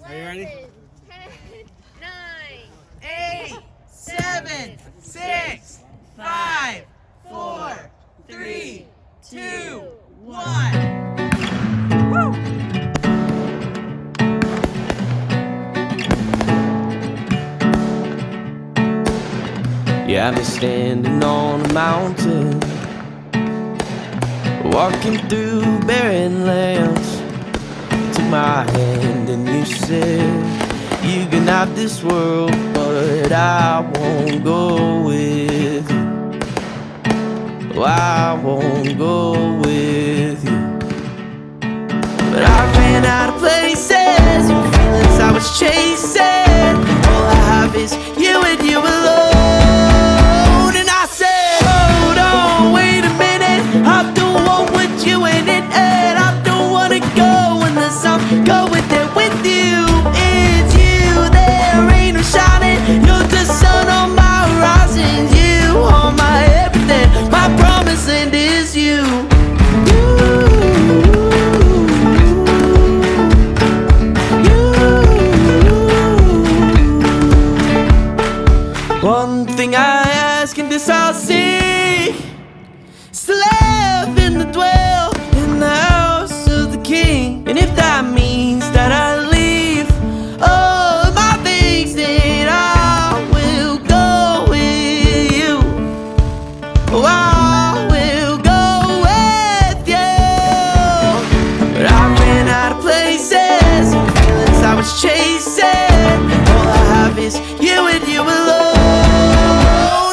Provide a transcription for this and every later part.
Are you ready? 10, 9, 8, 7, 6, 5, 4, 3, 2, 1. Yeah, I'm standing on a mountain, walking through barren lands. You took my hand and you said, you can have this world, but I won't go with you. Oh, I won't go with you. But I ran out of places, feelings I was chasing. All I have is you and you alone. And I said, hold on, wait a minute, I don't want what you ain't in it. I don't wanna go unless I'm going there with you. It's you, there ain't no shining. You're the sun on my horizon. You are my everything, my promised land is you. One thing I ask and this I'll seek, is to live and to dwell in the house of the King. And if that means that I leave all my things, then I will go with you. Oh, I will go with you. But I ran out of places, feelings I was chasing. All I have is you and you alone.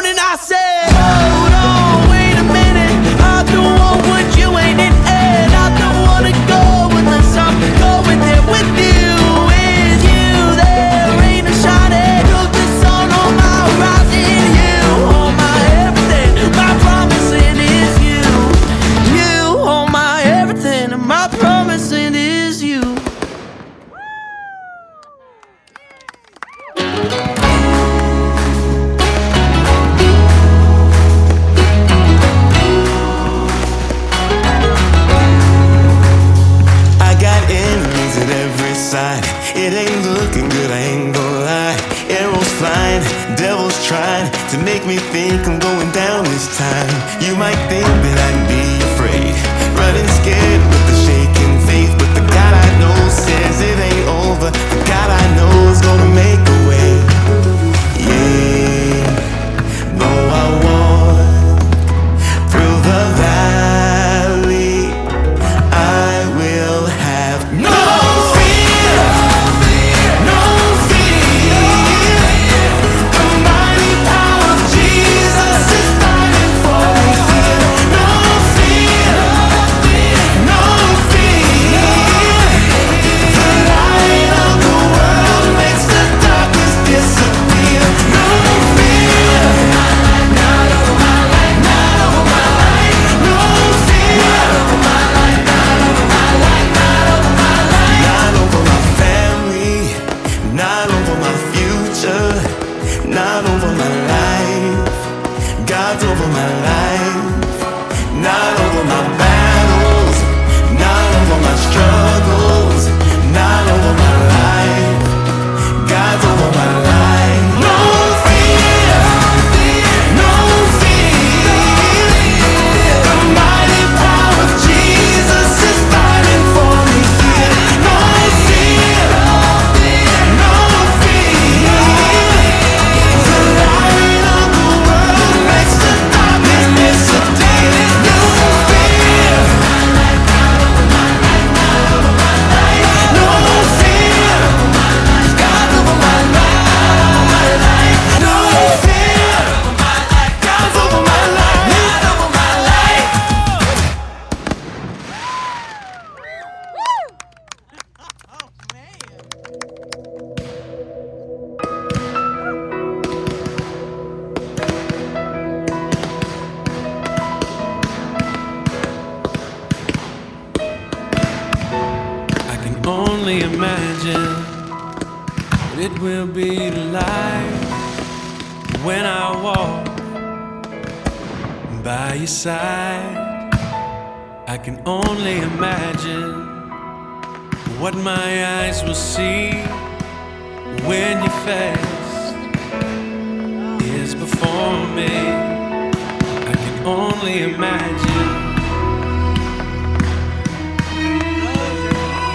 And I said, hold on, wait a minute, I don't want what you ain't in it. I don't wanna go unless I'm going there with you. With you, there ain't no shining. You're the sun on my horizon. You are my everything, my promise land is you. You are my everything, and my promise land is you. I got enemies at every side. It ain't looking good, I ain't gonna lie. Arrows flying, devils trying to make me think I'm going down this time. You might think that I'd be afraid, running scared with the shaking faith. But the God I know says it ain't over. The God I know is gonna make a way. Yeah, though I walk through the valley, I will have no fear, no fear. The mighty power of Jesus is fighting for me here. No fear, no fear. The light of the world makes the darkness disappear. No fear, not over my life, not over my life. No fear, not over my life, not over my life, not over my life. Not over my family, not over my future, not over my life. God's over my life, not over my battles, not over my struggles, not over my life. God's over my life. No fear, no fear. The mighty power of Jesus is fighting for me here. No fear, no fear. The light of the world makes the darkness disappear. No fear, no fear. God's over my life. No fear. God's over my life. Not over my life. Oh, man. I can only imagine what it will be like when I walk by your side. I can only imagine what my eyes will see when your face is before me. I can only imagine.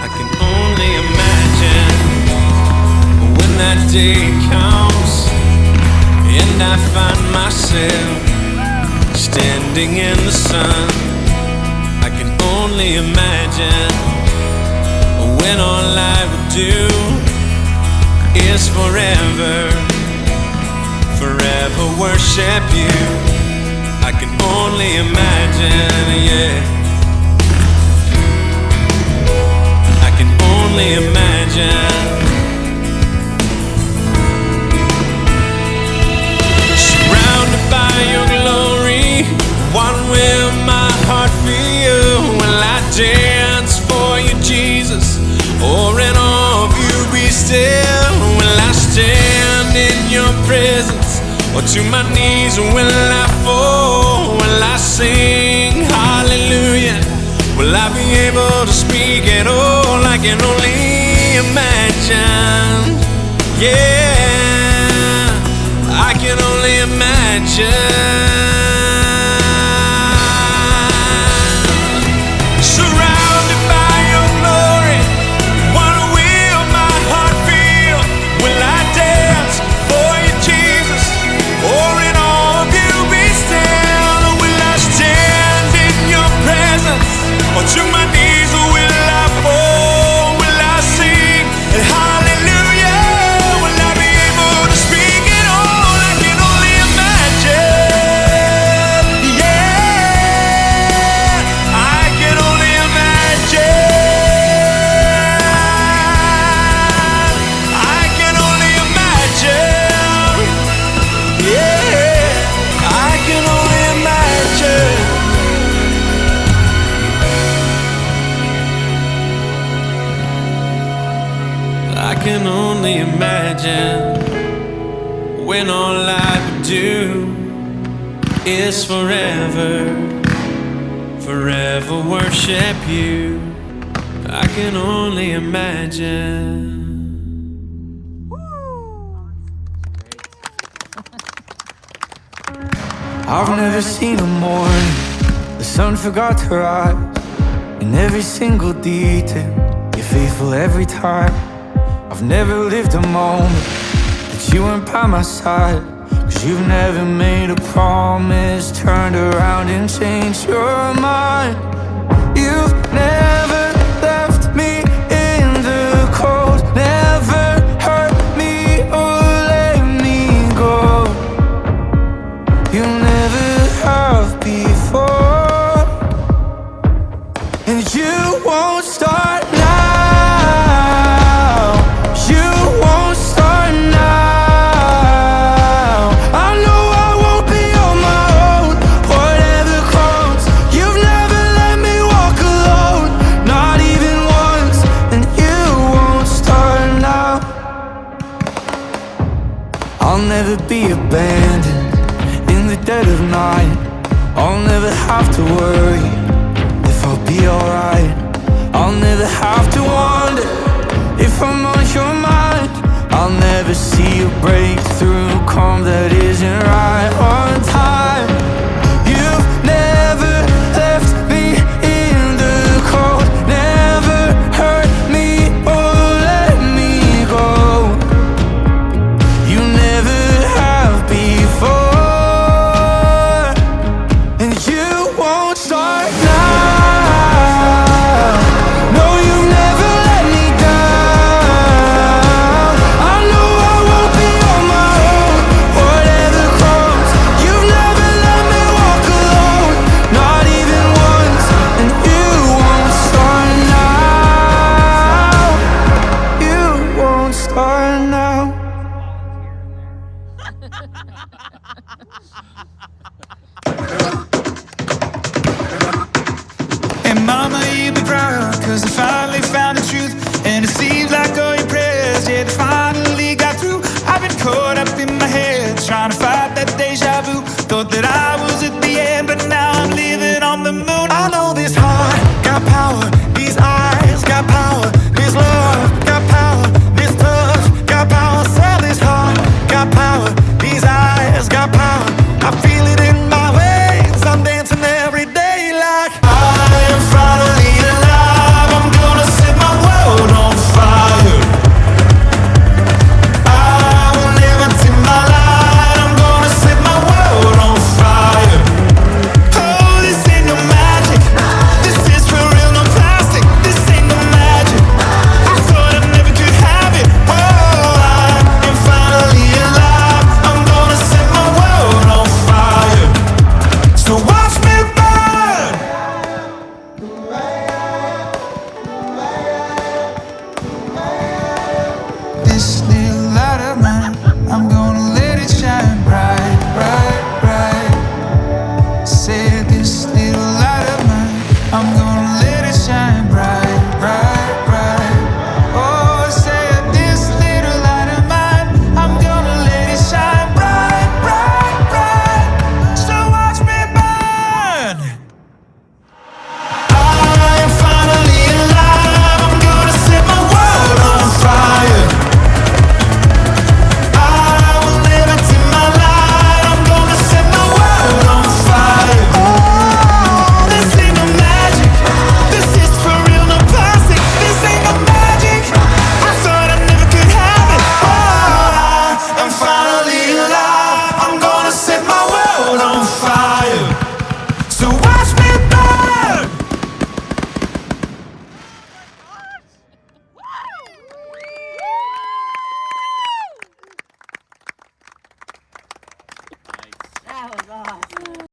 I can only imagine when that day comes and I find myself standing in the sun. I can only imagine when all I would do is forever, forever worship you. I can only imagine, yeah. I can only imagine. Surrounded by your glory, what will my heart feel? Will I dance for you, Jesus? Or in awe of you be still? Will I stand in your presence? Or to my knees will I fall? Will I sing hallelujah? Will I be able to speak at all? I can only imagine. Yeah, I can only imagine. Surrounded by your glory, what will my heart feel? Will I dance for you, Jesus? Or in awe of you be still? Or will I stand in your presence? Or to my knees will I fall? Will I sing hallelujah? Will I be able to speak at all? I can only imagine. Yeah, I can only imagine. I can only imagine. Yeah, I can only imagine. I can only imagine when all I would do is forever, forever worship you. I can only imagine. I've never seen a morning the sun forgot to rise. In every single detail, you're faithful every time. I've never lived a moment that you weren't by my side. 'Cause you've never made a promise, turned around and changed your mind. You've never left me in the cold, never hurt me or let me go. You never have before, and you won't start now. You won't start now. I know I won't be on my own, whatever comes. You've never let me walk alone, not even once, and you won't start now. I'll never be abandoned in the dead of night. I'll never have to worry if I'll be alright. I'll never have to wonder if I'm on your mind. I'll never see a breakthrough come that isn't right on time. You've never left me in the cold, never hurt me or let me go. You never have before, and you won't start now. No, you've never let me down. I know I won't be on my own, whatever comes. You've never let me walk alone, not even once, and you won't start now. You won't start now. And mama, you be proud, 'cause I finally found the truth. And it seems like all your prayers, yeah, they finally got through. I've been caught up in my head, trying to fight that deja vu. Thought that I was at the end, but now I'm living on the moon. I know this heart got power, these eyes got power, this listening.